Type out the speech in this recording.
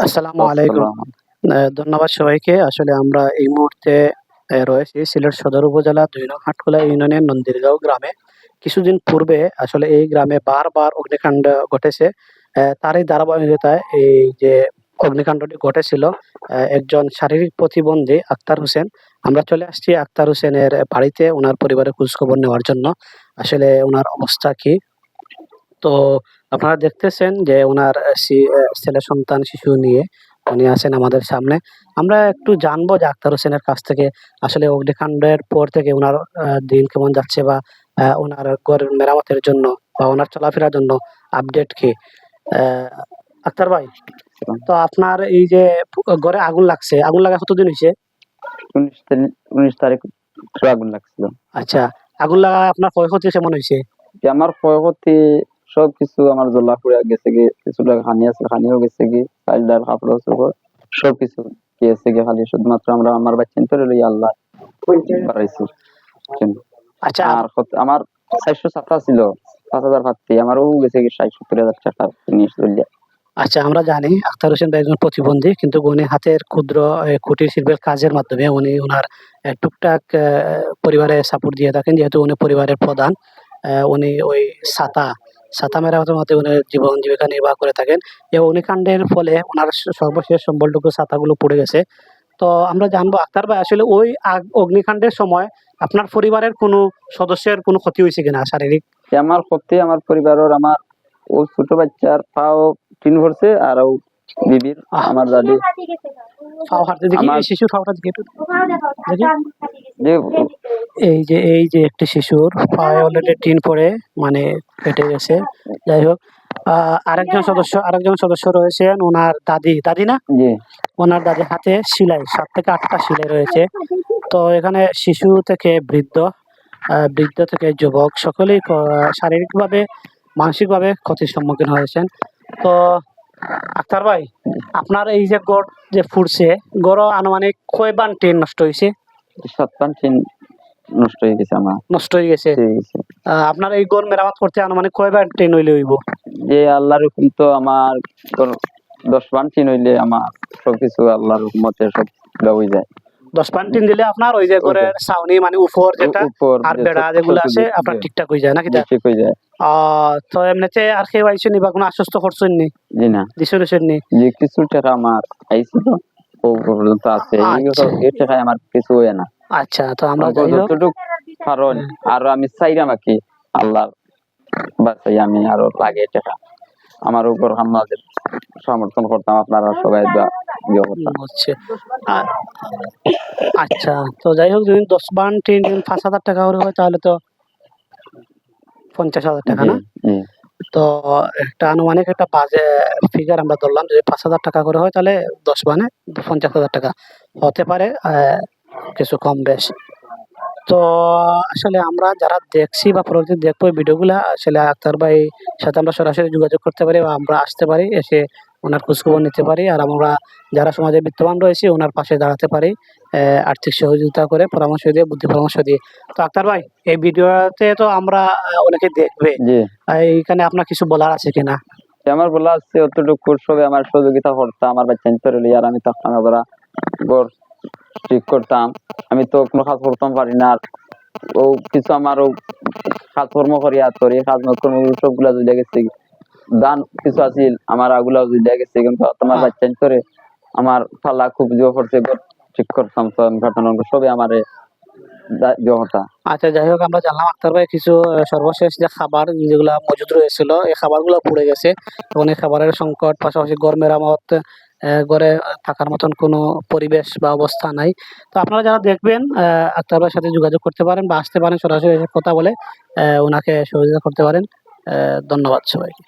আসসালামু আলাইকুম। আসসালাম। ধন্যবাদ সবাইকে। আসলে আমরা এই মুহূর্তে রয়েছি সিলেট সদর উপজেলা ২ নং হাটখোলা ইউনিয়নের নন্দীরগাঁও গ্রামে। কিছুদিন পূর্বে আসলে এই গ্রামে বারবার অগ্নিকাণ্ড ঘটেছে। তারই ধারাবাহিকতায় এই যে অগ্নিকাণ্ডটি ঘটেছিল, একজন শারীরিক প্রতিবন্ধী আক্তার হোসেন। আমরা চলে আসছি আক্তার হোসেনের বাড়িতে উনার পরিবারের খোঁজখবর নেওয়ার জন্য। আসলে উনার অবস্থা কি? তো আপনারা দেখতেছেন যে উনার ছেলে সন্তান শিশু নিয়ে উনি আছেন আমাদের সামনে। আমরা একটু জানবো যে আক্তার হোসেনের কাছ থেকে আসলে অগ্নিকাণ্ডের পর থেকে উনার দিন কেমন যাচ্ছে বা উনার ঘরের মেরামতের জন্য বা উনার চলাফেরার জন্য আপডেট কি? আ আক্তার ভাই, তো আপনার এই যে ঘরে আগুন লাগছে, আগুন লাগা কতদিন হইছে? ১৯ তারিখ আগুন লাগছিল। আচ্ছা, আগুন লাগায় আপনার ক্ষয়ক্ষতি কেমন হইছে? যে আমার ক্ষয়ক্ষতি সবকিছু আমার জ্বলা পুড়া গেছে গে। কিছুটা হানি আছে, হানিও গেছে গে। চাল ডাল কাপড়-চোপড় সবকিছু গেছে গে। খালি শুধুমাত্র আমরা আমার বাচ্চাকে লইয়া আল্লাহ বাড়াইছি। আচ্ছা, আর আমার ৪০০ ছাত্র ছিল, ৫,০০০ ভাত্তি। আমারও গেছে গে ৬০-৭০,০০০ টাকা জিনিস লইয়া। আচ্ছা, আমরা জানি আখতার হোসেন ভাই একজন প্রতিবন্ধী, কিন্তু উনি হাতের ক্ষুদ্র কুটির শিল্পের কাজের মাধ্যমে উনি উনার টুকটাক পরিবারে সাপোর্ট দিয়ে থাকেন। যেহেতু উনি পরিবারের প্রধান, উনি ওই ছাতা মেরামতের মাধ্যমে উনি জীবন জীবিকা নির্বাহ করে থাকেন। এই অগ্নিকাণ্ডের ফলে উনার সর্বশেষ সম্বলটুকু ছাতাগুলো পুড়ে গেছে। তো আমরা জানবো আখতার ভাই, আসলে ওই অগ্নিকাণ্ডের সময় আপনার পরিবারের কোনো সদস্যের কোনো ক্ষতি হইছে কিনা শারীরিক? আমার ক্ষতি আমার পরিবারের আমার ও ছোট বাচ্চার পাও টিন ভরছে আর ও বিবির আমার দাদি ফাও হাঁটতে দেখি, আমার এই শিশুর ফাওটা দেখি একটু দেখি। যে এই যে একটি শিশুর পায়ে অলরেডি টিন পড়ে মানে ফেটে গেছে। যাই হোক, আরেকজন সদস্য রয়েছেন উনার দাদি না? যে উনার দাদির হাতে সেলাই ৭ থেকে ৮ টা সেলাই রয়েছে। তো এখানে শিশু থেকে বৃদ্ধ থেকে যুবক সকলেই শারীরিকভাবে, মানসিকভাবে ক্ষতির সম্মুখীন হয়েছেন। তো আক্তার ভাই, আপনার এই যে গড় যে ফুটছে, গড় আনুমানিক কয়বান টিন নষ্ট হইছে? ৭ পান টিন নষ্ট হয়ে গেছে আমার। নষ্ট হয়ে গেছে। আপনার এই গড় মেরামত করতে আনুমানিক কয়বার টিন হইলে হইব? যে আল্লাহর হুকুম তো আমার ১০ পান টিন হইলে আমার সবকিছু আল্লাহর হুকুমতে সব হয়ে যায়। ১০ পান টিন দিলে আপনার ওই যে ঘরের ছাউনি মানে উপর যেটা আর বেড়া যেগুলো আছে আপনার ঠিকঠাক হয়ে যায় নাকি? ঠিক হয়ে যায়। তো এমনিতে আর কেউ আইসেনি বা কোনো আশ্বস্ত করছেন নি? জি না। দিছেন নি? যে কিছু টাকা আমার আইছিল ও পর্যন্ত আছে। এই টাকায় আমার কিছু হয় না। আচ্ছা, তো আমরা যাই হোক, যতটুক কারণ আর আমি চাইলাম কি আল্লাহর বাঁচাই আমি আরো লাগে টাকা আমার উপর আমাদের সমর্থন করতাম, আপনারা সবাই বুঝছি। আচ্ছা, তো যাই হোক, যদি ১০ বান টিন ৫,০০০ টাকা করে হয় তাহলে তো ৫০,০০০ টাকা না? তো একটা আনুমানিক একটা ফিগার আমরা ধরলাম, যদি ৫,০০০ টাকা করে হয় তাহলে ১০ বানে ৫০,০০০ টাকা হতে পারে, কিছু কম বেশ। তো আসলে আমরা যারা দেখছি বা পরবর্তীতে দেখবো এই ভিডিওগুলা, আসলে আক্তার ভাই সাথে আমরা সরাসরি যোগাযোগ করতে পারি বা আমরা আসতে পারি, এসে ওনার খোঁজখবর নিতে পারি। আর আমরা যারা সমাজে বিত্তবান রয়েছি ওনার পাশে দাঁড়াতে পারি, আর্থিক সহযোগিতা করে, পরামর্শ দিয়ে, বুদ্ধি পরামর্শ দিয়ে। তো আক্তার ভাই, এই ভিডিওতে তো আমরা অনেকে দেখবে। এইখানে আপনার কিছু বলার আছে কিনা? আমার বলা আছে অতটুকু সবে আমার সহযোগিতা করতাম, আমার বাচ্চা নিতে আর আমি থাকতাম ওরা ঘর ঠিক করতাম। আমি তো কোনো কাজ করতাম পারি না। ও কিছু আমারও কাজকর্ম করি কাজকর্ম সবগুলা জুড়ে গেছে। দান কিছু আছিল আমার আগুলা জুড়ে গেছে, কিন্তু তোমার বাচ্চা করে আমার ফালা খুব জোর করছে ঠিক করতাম তো আমি সবে আমারে আচ্ছা, যাই হোক, আমরা জানলাম আক্তার ভাই কিছু সর্বশেষ যে খাবার যেগুলা মজুদ রয়েছিল এই খাবারগুলো পুড়ে গেছে। তখন এই খাবারের সংকট, পাশাপাশি ঘর মেরামত, ঘরে থাকার মতন কোনো পরিবেশ বা অবস্থা নাই। তো আপনারা যারা দেখবেন আক্তার ভাইয়ের সাথে যোগাযোগ করতে পারেন বা আসতে পারেন, সরাসরি এসে কথা বলে ওনাকে সহযোগিতা করতে পারেন। ধন্যবাদ সবাইকে।